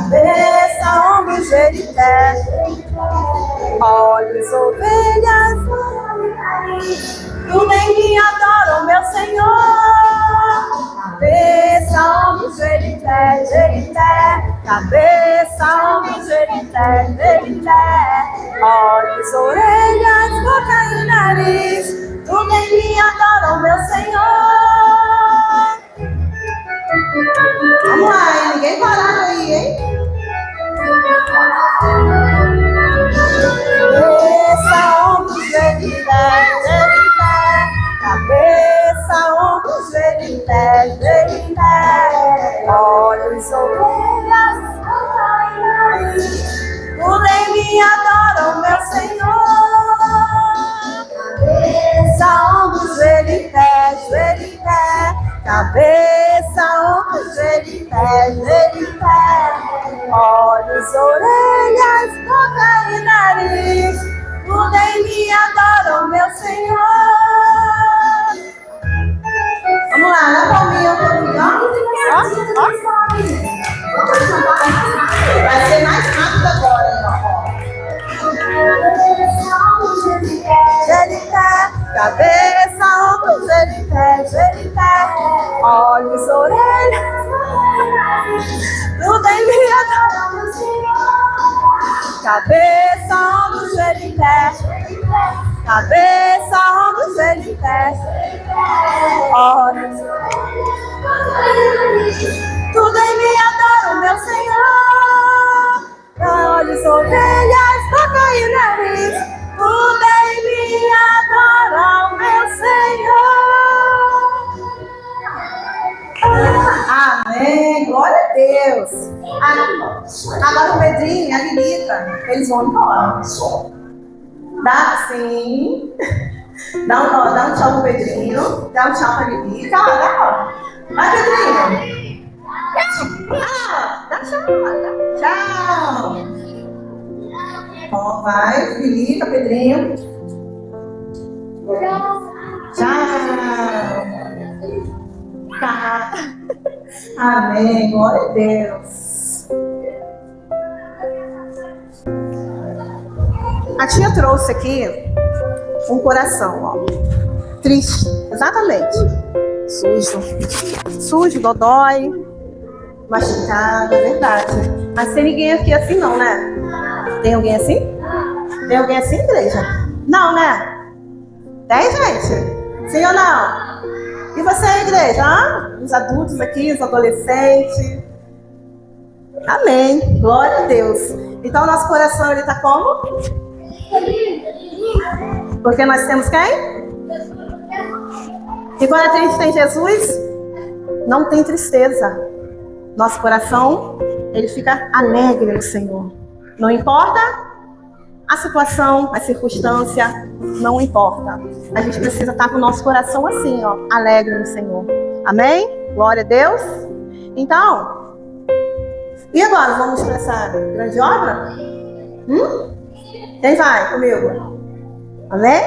Cabeça, ombros, joelho e pé, olhos, ovelhas, tudo em mim adoram meu Senhor. Cabeça, ombros, joelho e pé, joelho e pé. Cabeça, ombros, joelho e pé, joelho e pé. Olhos, orelhas, boca e nariz, tudo em mim adoram meu Senhor. Vamos lá, hein? Ninguém parado aí, hein? Cabeça, ombros, joelho e pé, joelho e pé. Cabeça, ombros, joelho e pé, joelho e pé. Olhos, ovelhas, boca e nariz, tudo em mim adoram meu Senhor. Cabeça, ombros, joelho e pé, joelho e pé. Cabeça, ombros, joelho e pé, joelho e pé. Olhos, orelhas, boca e nariz, tudo em mim adoram meu Senhor. Vamos lá, na palminha, ó. Vai ser mais rápido agora, joelho e pé, cabeça, ombros, joelho e pé, joelho e pé. Olhos, orelhas, tudo em mim adoram meu Senhor. Cabeça, ombros, joelho e pé. Cabeça, ombros, joelho e pé. Olhos, tudo em mim adoram meu Senhor. Olhos, ovelhas, boca e nariz, tudo em mim adoram meu Senhor. Amém, glória a Deus. Agora o Pedrinho e a Lilita, eles vão embora. Dá sim. Dá um tchau pro Pedrinho, dá um tchau pra Lilita. Vai, Pedrinho. Dá tchau. Tchau. Ó, vai, Lilita, Pedrinho. Tchau. Tá. Amém, glória a Deus. A tia trouxe aqui um coração, ó. Triste, exatamente. Sujo, dodói, machucado, é verdade. Mas tem ninguém aqui assim não, né? Tem alguém assim? Tem alguém assim, igreja? Não, né? Tem, gente? Sim ou não? E você, igreja? Os adultos aqui, os adolescentes. Amém. Glória a Deus. Então, nosso coração, ele está como? Porque nós temos quem? E quando a gente tem Jesus, não tem tristeza. Nosso coração, ele fica alegre no Senhor. Não importa a situação, a circunstância, não importa. A gente precisa estar com o nosso coração assim, ó, alegre no Senhor. Amém? Glória a Deus. Então, e agora? Vamos para essa grande obra? Quem vai comigo? Amém?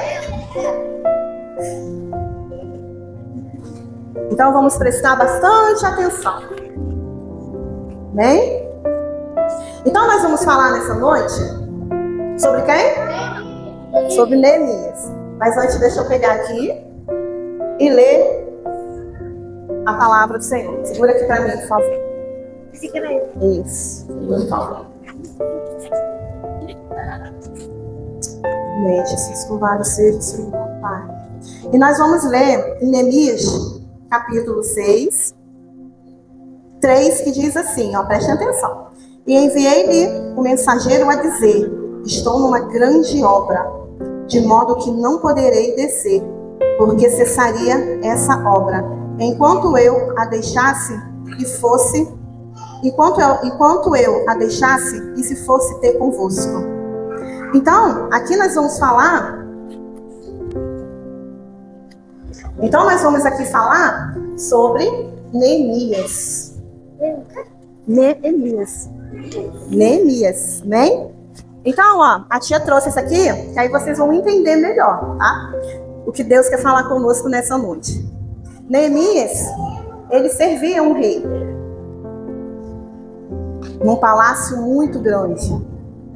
Então vamos prestar bastante atenção. Amém? Então nós vamos falar nessa noite sobre quem? Sobre Neemias. Mas antes deixa eu pegar aqui e ler a palavra do Senhor. Segura aqui para mim, por favor. Isso. Por favor. Jesus, louvado seja o Senhor, Pai. E nós vamos ler em Neemias, capítulo 6, 3, que diz assim, ó, preste atenção. E enviei-lhe o mensageiro a dizer: estou numa grande obra, de modo que não poderei descer, porque cessaria essa obra, enquanto eu a deixasse e fosse, enquanto eu a deixasse e se fosse ter convosco. Então, aqui nós vamos falar. Então, nós vamos aqui falar sobre Neemias. Neemias, né? Então, ó, a tia trouxe isso aqui, que aí vocês vão entender melhor, tá? O que Deus quer falar conosco nessa noite. Neemias, ele servia um rei num palácio muito grande,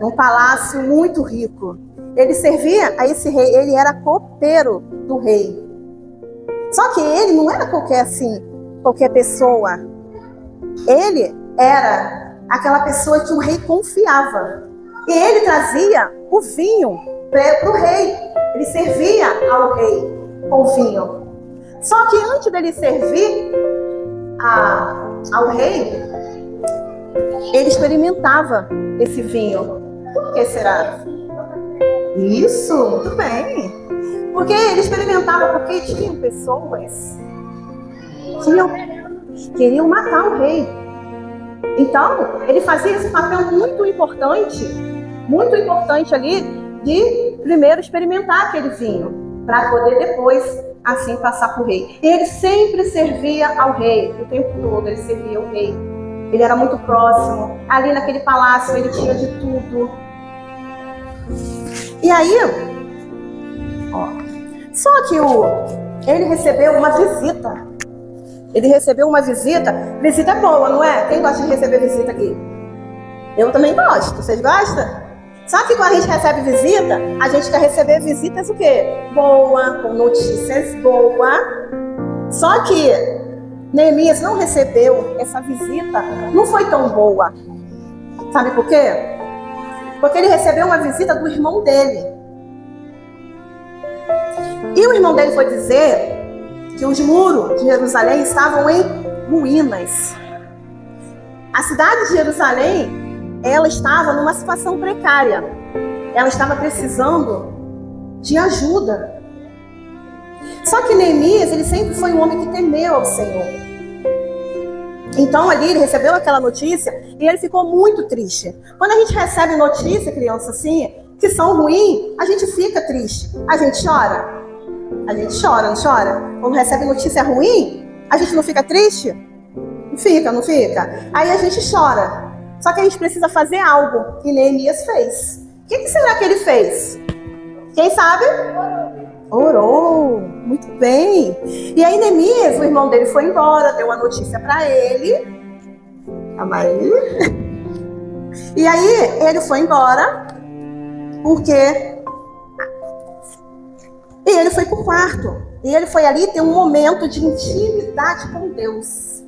num palácio muito rico. Ele servia a esse rei, ele era copeiro do rei. Só que ele não era qualquer pessoa. Ele era aquela pessoa que o rei confiava. E ele trazia o vinho para o rei. Ele servia ao rei com vinho. Só que antes dele servir ao rei, ele experimentava esse vinho. Por que será? Isso, muito bem. Porque ele experimentava, porque tinham pessoas que queriam matar o rei. Então, ele fazia esse papel muito importante ali, de primeiro experimentar aquele vinho, para poder depois, assim, passar para o rei. E ele sempre servia ao rei, o tempo todo ele servia ao rei. Ele era muito próximo, ali naquele palácio ele tinha de tudo. E aí, ó, só que ele recebeu uma visita. Ele recebeu uma visita. Visita é boa, não é? Quem gosta de receber visita aqui? Eu também gosto. Vocês gostam? Só que quando a gente recebe visita, a gente quer receber visitas o quê? Boa, com notícias boas. Só que Neemias não recebeu essa visita, não foi tão boa. Sabe por quê? Porque ele recebeu uma visita do irmão dele. E o irmão dele foi dizer que os muros de Jerusalém estavam em ruínas. A cidade de Jerusalém, ela estava numa situação precária. Ela estava precisando de ajuda. Só que Neemias, ele sempre foi um homem que temeu ao Senhor. Então ali ele recebeu aquela notícia e ele ficou muito triste. Quando a gente recebe notícia, criança, assim, que são ruins, a gente fica triste. A gente chora. A gente chora, não chora? Quando recebe notícia ruim, a gente não fica triste? Não fica, não fica? Aí a gente chora. Só que a gente precisa fazer algo que Neemias fez. O que será que ele fez? Quem sabe? Orou. Muito bem. E aí Neemias, o irmão dele foi embora, deu a notícia para ele. Calma aí. E aí ele foi embora, porque... E ele foi para o quarto. E ele foi ali ter um momento de intimidade com Deus.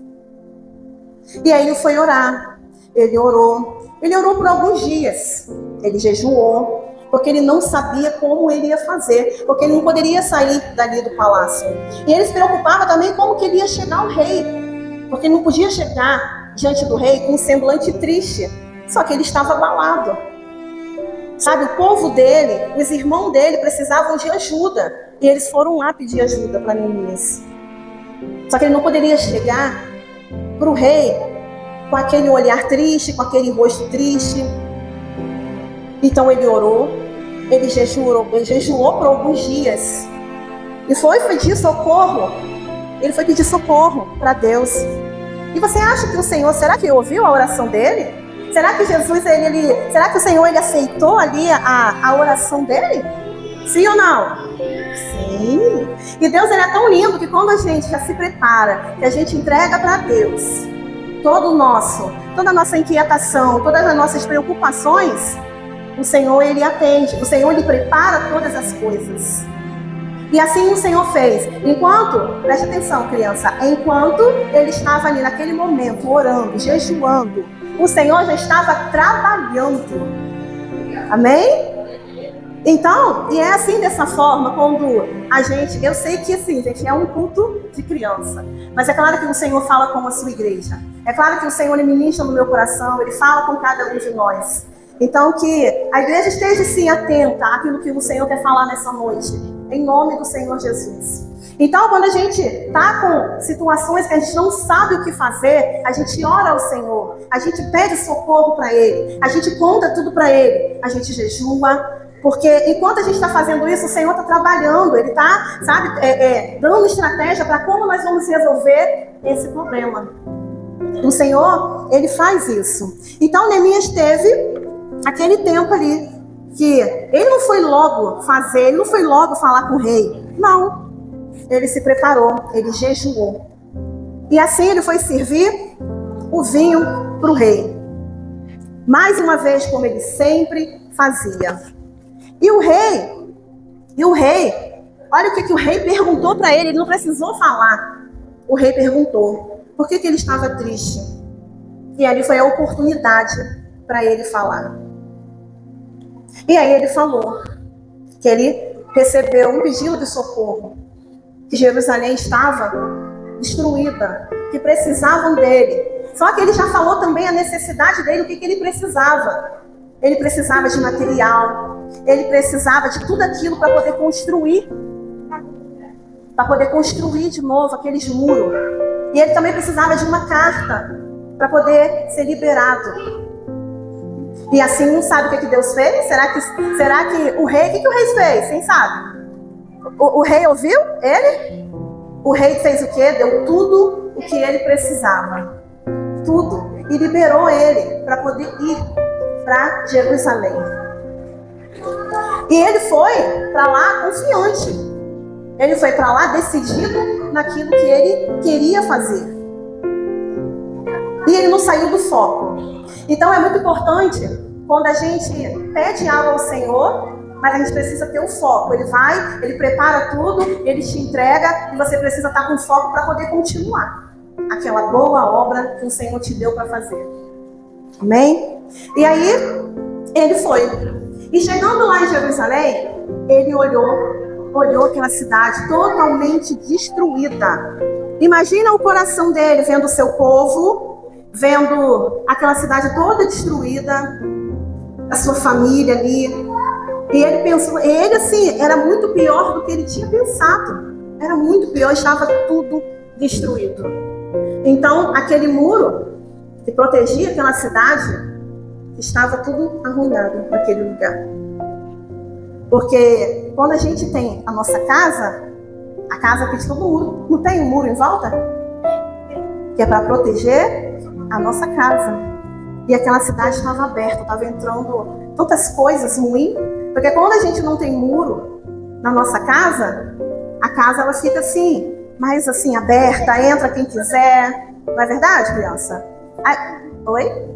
E aí ele foi orar. Ele orou. Ele orou por alguns dias. Ele jejuou. Porque ele não sabia como ele ia fazer. Porque ele não poderia sair dali do palácio. E ele se preocupava também como que ele ia chegar ao rei. Porque ele não podia chegar diante do rei com um semblante triste. Só que ele estava abalado. Sabe, o povo dele, os irmãos dele precisavam de ajuda. E eles foram lá pedir ajuda para Neemias. Só que ele não poderia chegar para o rei com aquele olhar triste, com aquele rosto triste. Então ele orou, ele jejuou por alguns dias. E foi pedir socorro. Ele foi pedir socorro para Deus. E você acha que o Senhor, será que ouviu a oração dele? Será que Jesus, será que o Senhor, ele aceitou ali a oração dele? Sim ou não? Sim. E Deus, ele é tão lindo que quando a gente já se prepara, que a gente entrega para Deus toda a nossa inquietação, todas as nossas preocupações, o Senhor, ele atende. O Senhor, ele prepara todas as coisas. E assim o Senhor fez. Preste atenção, criança, enquanto ele estava ali naquele momento, orando, jejuando, o Senhor já estava trabalhando. Amém? Então, e é assim, dessa forma, quando a gente, eu sei que assim, gente, é um culto de criança, mas é claro que o Senhor fala com a sua igreja, é claro que o Senhor, ele ministra no meu coração, ele fala com cada um de nós. Então, que a igreja esteja sim atenta àquilo que o Senhor quer falar nessa noite, em nome do Senhor Jesus. Então, quando a gente está com situações que a gente não sabe o que fazer, a gente ora ao Senhor, a gente pede socorro para Ele, a gente conta tudo para Ele, a gente jejua. Porque enquanto a gente está fazendo isso, o Senhor está trabalhando, Ele está, dando estratégia para como nós vamos resolver esse problema. O Senhor, Ele faz isso. Então, Neemias teve aquele tempo ali, que ele não foi logo fazer, ele não foi logo falar com o rei. Não, ele se preparou, ele jejuou. E assim ele foi servir o vinho para o rei. Mais uma vez, como ele sempre fazia. E o rei, olha o que o rei perguntou para ele não precisou falar. O rei perguntou por que ele estava triste. E ali foi a oportunidade para ele falar. E aí ele falou que ele recebeu um pedido de socorro, que Jerusalém estava destruída, que precisavam dele. Só que ele já falou também a necessidade dele, o que ele precisava. Ele precisava de material, ele precisava de tudo aquilo para poder construir de novo aqueles muros. E ele também precisava de uma carta para poder ser liberado. E assim, não sabe o que Deus fez? Será que o rei, o que o rei fez? Quem sabe? O rei ouviu ele? O rei fez o quê? Deu tudo o que ele precisava. Tudo. E liberou ele para poder ir para Jerusalém. E ele foi para lá confiante. Ele foi para lá decidido naquilo que ele queria fazer. E ele não saiu do foco. Então é muito importante, quando a gente pede algo ao Senhor, mas a gente precisa ter um foco. Ele vai, ele prepara tudo, ele te entrega, e você precisa estar com foco para poder continuar aquela boa obra que o Senhor te deu para fazer. Amém? E aí, ele foi. E chegando lá em Jerusalém, ele olhou aquela cidade totalmente destruída. Imagina o coração dele vendo o seu povo, vendo aquela cidade toda destruída, a sua família ali. E ele pensou, era muito pior do que ele tinha pensado. Era muito pior, estava tudo destruído. Então, aquele muro que protegia aquela cidade, estava tudo arruinado naquele lugar. Porque quando a gente tem a nossa casa, a casa tem todo muro. Não tem um muro em volta? Que é para proteger a nossa casa. E aquela cidade estava aberta, estava entrando tantas coisas ruins. Porque quando a gente não tem muro na nossa casa, a casa ela fica assim, mais assim, aberta, entra quem quiser. Não é verdade, criança? Oi?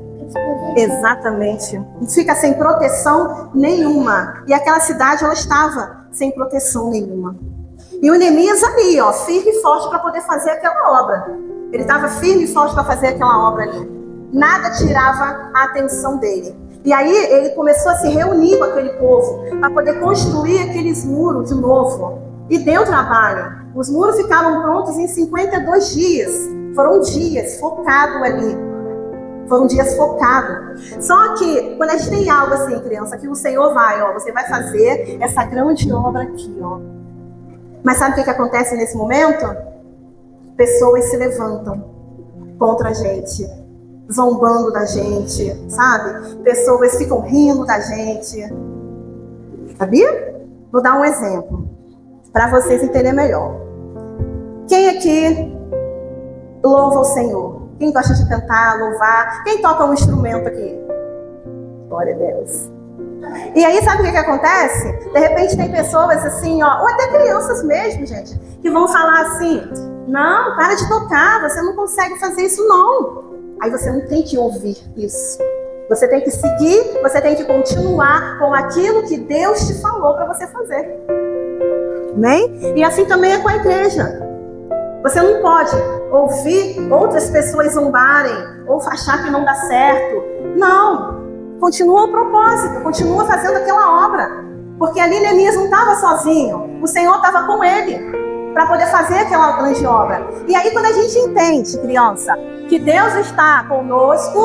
Exatamente. Fica sem proteção nenhuma. E aquela cidade, ela estava sem proteção nenhuma. E o Neemias ali, firme e forte para poder fazer aquela obra. Ele estava firme e forte para fazer aquela obra ali. Nada tirava a atenção dele. E aí ele começou a se reunir com aquele povo para poder construir aqueles muros de novo. E deu trabalho. Os muros ficaram prontos em 52 dias. Foram dias focados ali. Foram dias focados. Só que quando a gente tem algo assim, criança, que o Senhor você vai fazer essa grande obra aqui, Mas sabe o que acontece nesse momento? Pessoas se levantam contra a gente, zombando da gente, sabe? Pessoas ficam rindo da gente. Sabia? Vou dar um exemplo para vocês entenderem melhor. Quem aqui louva o Senhor? Quem gosta de cantar, louvar? Quem toca um instrumento aqui? Glória a Deus. E aí, sabe o que acontece? De repente tem pessoas assim, ó, ou até crianças mesmo, gente, que vão falar assim: não, para de tocar, você não consegue fazer isso não. Aí você não tem que ouvir isso. Você tem que seguir, você tem que continuar com aquilo que Deus te falou para você fazer. Amém? E assim também é com a igreja. Você não pode ouvir outras pessoas zombarem ou achar que não dá certo. Não. Continua o propósito, continua fazendo aquela obra. Porque ali Neemias não estava sozinho. O Senhor estava com ele para poder fazer aquela grande obra. E aí quando a gente entende, criança, que Deus está conosco,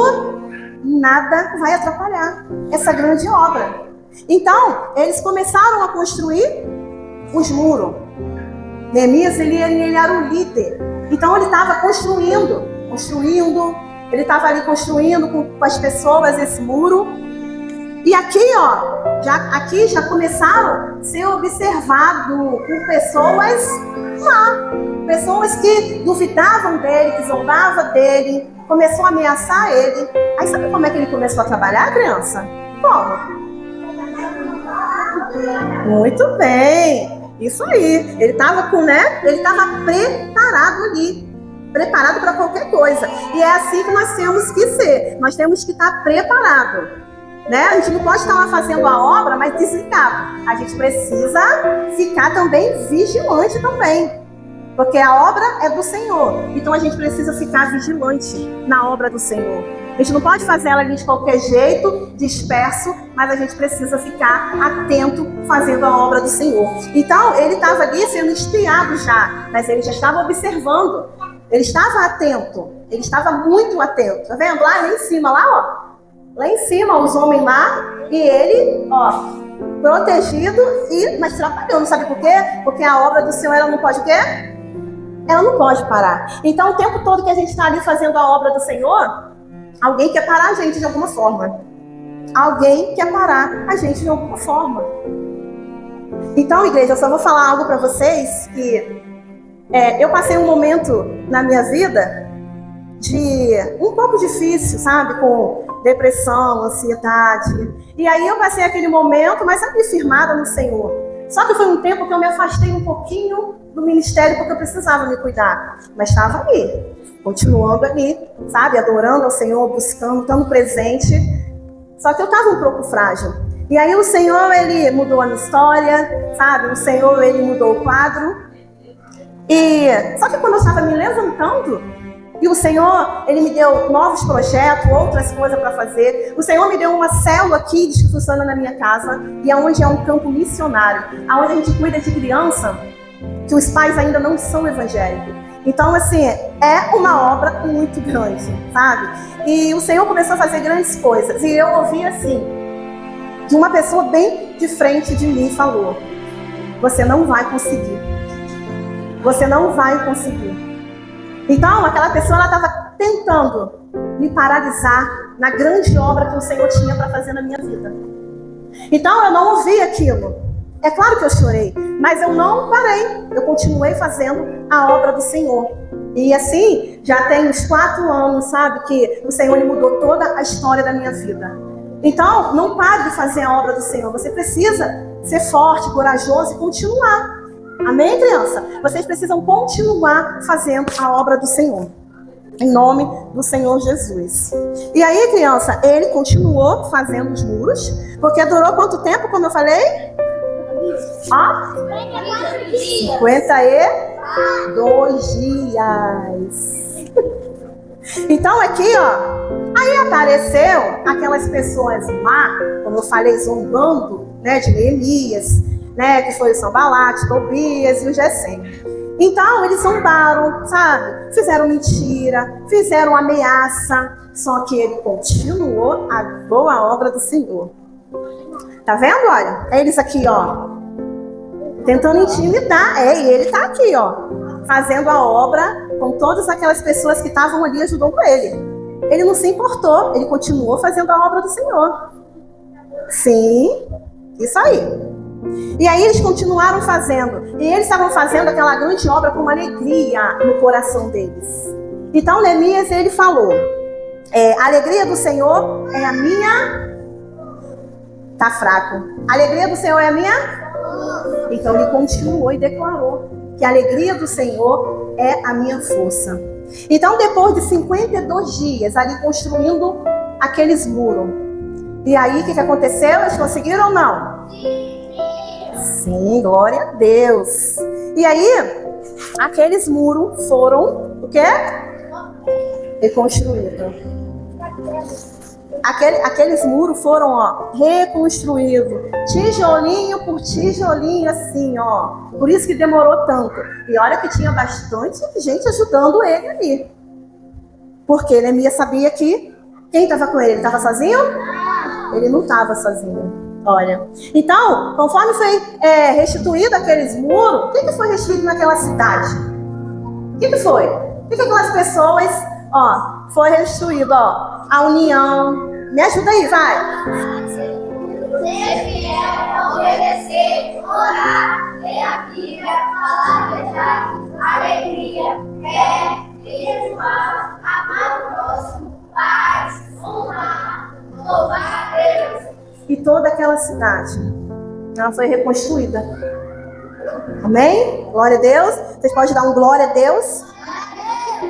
nada vai atrapalhar essa grande obra. Então, eles começaram a construir os muros. Neemias, ele era o líder. Então, ele estava construindo. Ele estava ali construindo com as pessoas esse muro. E aqui, ó, já começaram a ser observados por pessoas lá. Pessoas que duvidavam dele, que zombavam dele, começou a ameaçar ele. Aí sabe como é que ele começou a trabalhar, criança? Como? Muito bem. Isso aí. Ele estava preparado ali. Preparado para qualquer coisa. E é assim que nós temos que ser. Nós temos que estar preparados. Né? A gente não pode estar lá fazendo a obra, mas desligado. A gente precisa ficar também vigilante também. Porque a obra é do Senhor. Então a gente precisa ficar vigilante na obra do Senhor. A gente não pode fazer ela ali de qualquer jeito, disperso, mas a gente precisa ficar atento fazendo a obra do Senhor. Então ele estava ali sendo espiado já, mas ele já estava observando. Ele estava atento. Ele estava muito atento. Tá vendo? Lá em cima, lá, ó. Lá em cima, os homens lá, e ele, ó, protegido, mas trabalhando. Sabe por quê? Porque a obra do Senhor, ela não pode o quê? Ela não pode parar. Então, o tempo todo que a gente está ali fazendo a obra do Senhor, alguém quer parar a gente de alguma forma. Alguém quer parar a gente de alguma forma. Então, igreja, eu só vou falar algo para vocês que eu passei um momento na minha vida de um pouco difícil, sabe? Com depressão, ansiedade. E aí eu passei aquele momento, mas sempre firmada no Senhor. Só que foi um tempo que eu me afastei um pouquinho do ministério porque eu precisava me cuidar. Mas estava ali, continuando ali, sabe? Adorando ao Senhor, buscando, estando presente. Só que eu estava um pouco frágil. E aí o Senhor, ele mudou a minha história, sabe? O Senhor, ele mudou o quadro. Só que quando eu estava me levantando, e o Senhor, ele me deu novos projetos, outras coisas para fazer. O Senhor me deu uma célula aqui que funciona na minha casa, e onde é um campo missionário, onde a gente cuida de criança que os pais ainda não são evangélicos. Então, assim, é uma obra muito grande, sabe? E o Senhor começou a fazer grandes coisas. E eu ouvi assim, de uma pessoa bem de frente de mim, falou: você não vai conseguir. Você não vai conseguir. Então, aquela pessoa, ela estava tentando me paralisar na grande obra que o Senhor tinha para fazer na minha vida. Então, eu não ouvi aquilo. É claro que eu chorei, mas eu não parei. Eu continuei fazendo a obra do Senhor. E assim, já tem uns 4 anos, sabe, que o Senhor, ele mudou toda a história da minha vida. Então, não pare de fazer a obra do Senhor. Você precisa ser forte, corajoso e continuar. Amém, criança? Vocês precisam continuar fazendo a obra do Senhor. Em nome do Senhor Jesus. E aí, criança, ele continuou fazendo os muros. Porque durou quanto tempo, como eu falei? 52 dias. Então aqui, ó. Aí apareceu aquelas pessoas lá, como eu falei, zombando, né, de Neemias, né, que foi o Sanbalate, Tobias e o Gesem. Então eles zombaram, sabe? Fizeram mentira, fizeram ameaça, só que ele continuou a boa obra do Senhor. Tá vendo, olha? É eles aqui, ó, tentando intimidar, e ele tá aqui, ó, fazendo a obra com todas aquelas pessoas que estavam ali ajudando ele. Ele não se importou, ele continuou fazendo a obra do Senhor. Sim, isso aí. E aí eles continuaram fazendo. E eles estavam fazendo aquela grande obra com uma alegria no coração deles. Então Neemias, ele falou: a alegria do Senhor é a minha Tá fraco. A alegria do Senhor é a minha? Então ele continuou e declarou que a alegria do Senhor é a minha força. Então depois de 52 dias ali construindo aqueles muros. E aí o que aconteceu? Eles conseguiram ou não? Sim, glória a Deus. E aí, aqueles muros foram o quê? Reconstruídos. Aqueles muros foram, reconstruídos. Tijolinho por tijolinho, assim, Por isso que demorou tanto. E olha que tinha bastante gente ajudando ele ali. Porque Neemias sabia que quem estava com ele? Ele estava sozinho? Ele não estava sozinho. Olha. Então, conforme foi restituído aqueles muros, o que foi restituído naquela cidade? O que foi? O que aquelas pessoas, foi restituído, a união. Me ajuda aí, vai. Ser fiel, obedecer, orar, ler a Bíblia, falar a verdade, alegria, fé, jejuar, amar o próximo, paz, honrar, louvar a Deus. E toda aquela cidade, ela foi reconstruída. Amém? Glória a Deus. Vocês podem dar um glória a Deus?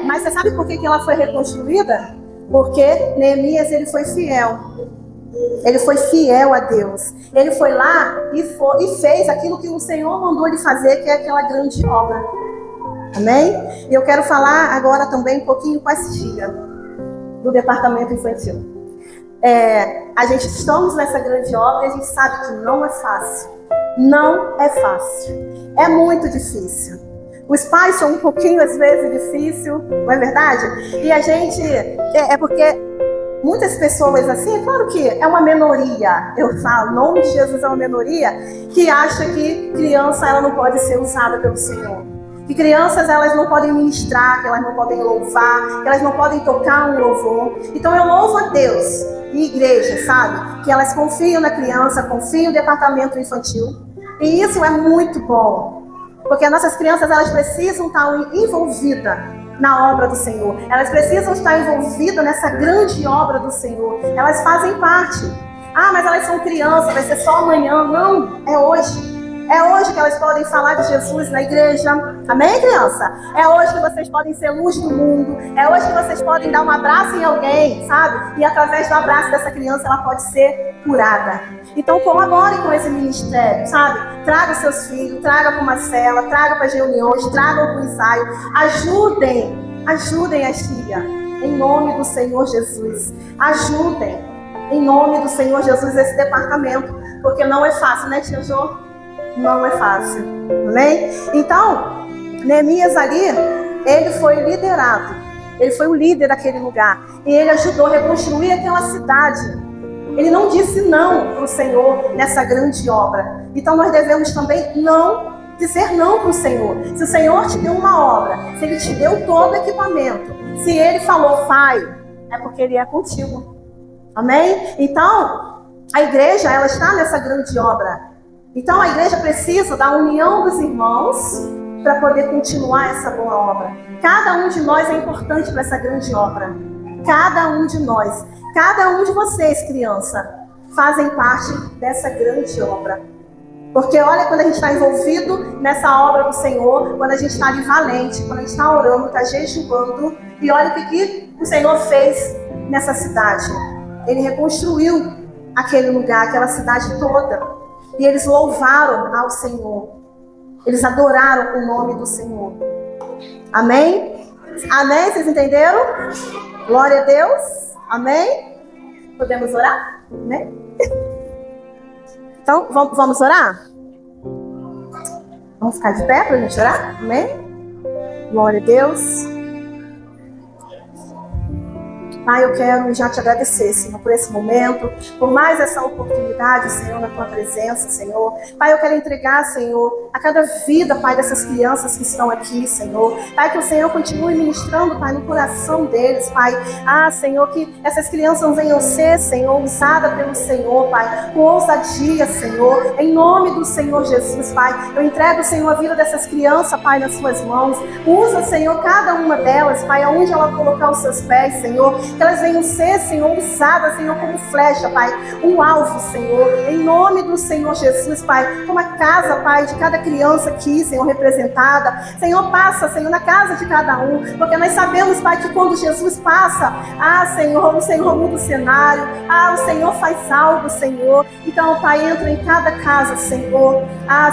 Mas você sabe por que ela foi reconstruída? Porque Neemias, ele foi fiel. Ele foi fiel a Deus. Ele foi lá e fez aquilo que o Senhor mandou ele fazer, que é aquela grande obra. Amém? E eu quero falar agora também um pouquinho com as tias do departamento infantil. A gente estamos nessa grande obra e a gente sabe que não é fácil. Não é fácil. É muito difícil. Os pais são um pouquinho, às vezes, difícil, não é verdade? E a gente, porque muitas pessoas, assim, é claro que é uma minoria, eu falo, em nome de Jesus é uma minoria, que acha que criança ela não pode ser usada pelo Senhor. Que crianças elas não podem ministrar, que elas não podem louvar, que elas não podem tocar um louvor. Então eu louvo a Deus e igreja, sabe? Que elas confiam na criança, confiam no departamento infantil. E isso é muito bom. Porque as nossas crianças, elas precisam estar envolvidas na obra do Senhor. Elas precisam estar envolvidas nessa grande obra do Senhor. Elas fazem parte. Mas elas são crianças, vai ser só amanhã. Não, é hoje. É hoje que elas podem falar de Jesus na igreja. Amém, criança? É hoje que vocês podem ser luz do mundo. É hoje que vocês podem dar um abraço em alguém, sabe? E através do abraço dessa criança, ela pode ser curada. Então, colaborem com esse ministério, sabe? Traga seus filhos, traga para uma cela, traga para as reuniões, tragam para o ensaio. Ajudem as tias. Em nome do Senhor Jesus. Ajudem, em nome do Senhor Jesus, esse departamento. Porque não é fácil, né, tia Jô? Não é fácil, amém? Então, Neemias ali, ele foi liderado. Ele foi o líder daquele lugar. E ele ajudou a reconstruir aquela cidade. Ele não disse não para o Senhor nessa grande obra. Então nós devemos também não dizer não para o Senhor. Se o Senhor te deu uma obra, se Ele te deu todo o equipamento, se Ele falou, faz, é porque Ele é contigo. Amém? Então, a igreja, ela está nessa grande obra. Então a igreja precisa da união dos irmãos para poder continuar essa boa obra. Cada um de nós é importante para essa grande obra. Cada um de nós. Cada um de vocês, criança, fazem parte dessa grande obra. Porque olha, quando a gente está envolvido nessa obra do Senhor, quando a gente está ali valente, quando a gente está orando, está jejuando, e olha o que o Senhor fez nessa cidade. Ele reconstruiu aquele lugar, aquela cidade toda. E eles louvaram ao Senhor. Eles adoraram o nome do Senhor. Amém? Amém? Vocês entenderam? Glória a Deus. Amém? Podemos orar? Amém? Então, vamos orar? Vamos ficar de pé para a gente orar? Amém? Glória a Deus. Pai, eu quero já te agradecer, Senhor, por esse momento, por mais essa oportunidade, Senhor, na tua presença, Senhor. Pai, eu quero entregar, Senhor, a cada vida, Pai, dessas crianças que estão aqui, Senhor. Pai, que o Senhor continue ministrando, Pai, no coração deles, Pai. Senhor, que essas crianças venham ser, Senhor, usadas pelo Senhor, Pai, com ousadia, Senhor, em nome do Senhor Jesus, Pai. Eu entrego, Senhor, a vida dessas crianças, Pai, nas suas mãos. Usa, Senhor, cada uma delas, Pai, aonde ela colocar os seus pés, Senhor. que elas venham ser, Senhor, usadas, Senhor, como flecha, Pai, um alvo, Senhor, em nome do Senhor Jesus, Pai, como a casa, Pai, de cada criança aqui, Senhor, representada, Senhor, passa, Senhor, na casa de cada um, porque nós sabemos, Pai, que quando Jesus passa, Senhor, o Senhor muda o cenário, o Senhor faz algo, Senhor, então, Pai, entra em cada casa, Senhor,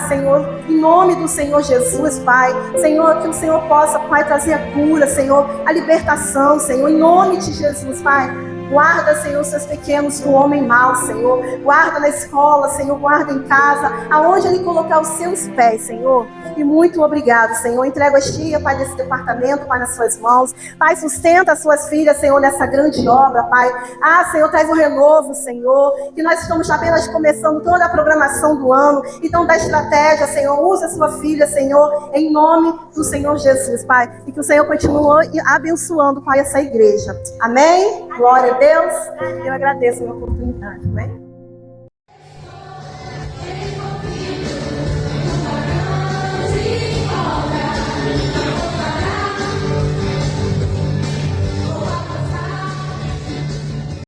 Senhor, em nome do Senhor Jesus, Pai, Senhor, que o Senhor possa, Pai, trazer a cura, Senhor, a libertação, Senhor, em nome de Jesus, Pai. Guarda, Senhor, seus pequenos do homem mau, Senhor. Guarda na escola, Senhor. Guarda em casa, aonde Ele colocar os seus pés, Senhor. E muito obrigado, Senhor. Entrego a tia, Pai, desse departamento, Pai, nas suas mãos. Pai, sustenta as suas filhas, Senhor, nessa grande obra, Pai. Senhor, traz um renovo, Senhor. Que nós estamos apenas começando toda a programação do ano. Então, dá estratégia, Senhor. Usa a sua filha, Senhor, em nome do Senhor Jesus, Pai. E que o Senhor continue abençoando, Pai, essa igreja. Amém? Glória a Deus. Eu agradeço a oportunidade, amém?